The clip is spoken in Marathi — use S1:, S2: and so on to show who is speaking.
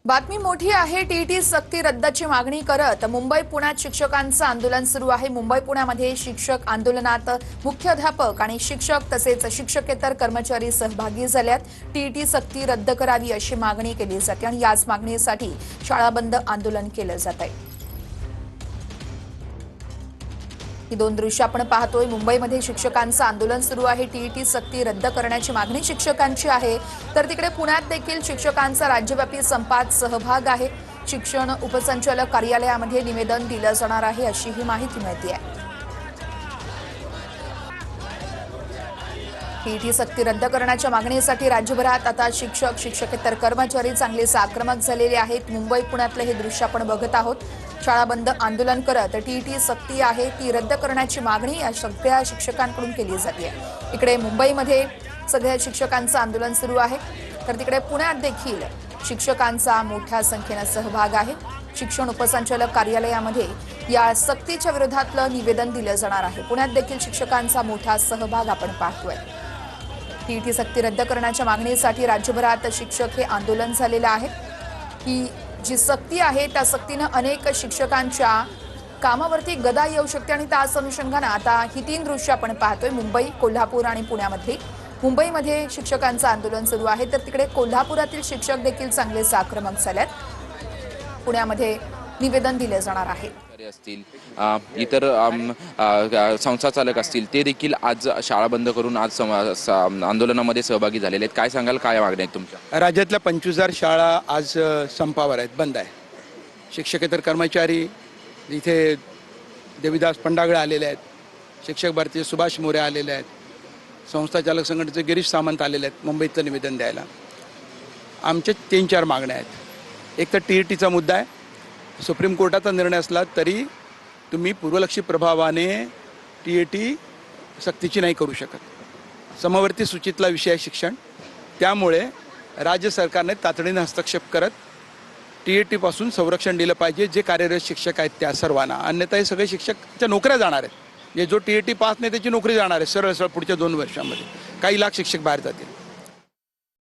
S1: बातमी मोठी आहे। टीईटी सक्ती रद्दची मागणी करत मुंबई पुण्यात शिक्षकांचं आंदोलन सुरू आहे। मुंबई पुण्यामध्ये शिक्षक आंदोलनात मुख्याध्यापक आणि शिक्षक तसेच शिक्षकेतर कर्मचारी सहभागी झाल्यात। टीईटी सक्ती रद्द करावी अशी मागणी केली जाते आणि याच मागणीसाठी शाळा बंद आंदोलन केलं जात आहे। ही दोन दृश्य आपण पाहतोय। मुंबईमध्ये शिक्षकांचं आंदोलन सुरू आहे। टीईटी सक्ती रद्द करण्याची मागणी शिक्षकांची आहे, तर तिकडे पुण्यात देखील शिक्षकांचा राज्यव्यापी संपात सहभाग आहे। शिक्षण उपसंचालक कार्यालयामध्ये निवेदन दिलं जाणार आहे अशी ही माहिती मिळते आहे। टीईटी सक्ती रद्द करण्याच्या मागणीसाठी राज्यभरात आता शिक्षक शिक्षकेतर कर्मचारी चांगलेच आक्रमक झालेले आहेत। मुंबई पुण्यातले हे दृश्य आपण बघत आहोत। शाळा बंद आंदोलन करत टीईटी सक्ती आहे ती रद्द करण्याची मागणी या सगळ्या शिक्षकांकडून केली जाते। इकडे मुंबईमध्ये सगळ्या शिक्षकांचं आंदोलन सुरू आहे, तर तिकडे पुण्यात देखील शिक्षकांचा मोठ्या संख्येने सहभाग आहे। शिक्षण उपसंचालक कार्यालयामध्ये या सक्तीच्या विरोधातलं निवेदन दिलं जाणार आहे। पुण्यात देखील शिक्षकांचा मोठा सहभाग आपण पाहतोय। टीईटी सक्ती रद्द करण्याच्या मागणीसाठी राज्यभरात शिक्षक हे आंदोलन झालेलं आहे। ही जी सक्ती आहे त्या सक्तीने अनेक शिक्षकांच्या कामावरती गदा येऊ शकते आणि त्याच अनुषंगाने आता ही तीन दृश्य आपण पाहतोय। मुंबई, कोल्हापूर आणि पुण्यामध्ये मुंबईमध्ये शिक्षकांचं आंदोलन सुरू आहे, तर तिकडे कोल्हापुरातील शिक्षक देखील चांगलेच आक्रमक झालेत। पुण्यामध्ये निवेदन दिले जाणार आहे।
S2: असतील इतर संस्था चालक असतील ते देखील आज शाळा बंद करून आज आंदोलनामध्ये सहभागी झालेले आहेत। काय सांगाल, काय मागण्या आहेत तुमच्या?
S3: राज्यातल्या 25,000 शाळा आज संपावर आहेत, बंद आहे। शिक्षकेतर कर्मचारी इथे देवीदास पंडागळे आलेले आहेत, शिक्षक भारतीय सुभाष मोरे आलेले आहेत, संस्था चालक संघटनेचे गिरीश सामंत आलेले आहेत मुंबईतलं निवेदन द्यायला। आमचे 3-4 मागण्या आहेत। एक तर टीईटीचा मुद्दा आहे। सुप्रीम कोर्टाचा निर्णय असला तरी तुम्ही पूर्वलक्षी प्रभावाने टीईटी सक्तीची नाही करू शकत। समवर्ती सूचीतला विषय आहे शिक्षण, त्यामुळे राज्य सरकारने तातडीने हस्तक्षेप करत टीईटीपासून संरक्षण दिलं पाहिजे जे कार्यरत शिक्षक आहेत त्या सर्वांना। अन्यथा हे सगळे शिक्षकच्या नोकऱ्या जाणार आहेत। जे जो टीईटी पास नाही त्याची नोकरी जाणार आहे सरळ सरळ पुढच्या 2 वर्षांमध्ये। काही लाख शिक्षक बाहेर जातील।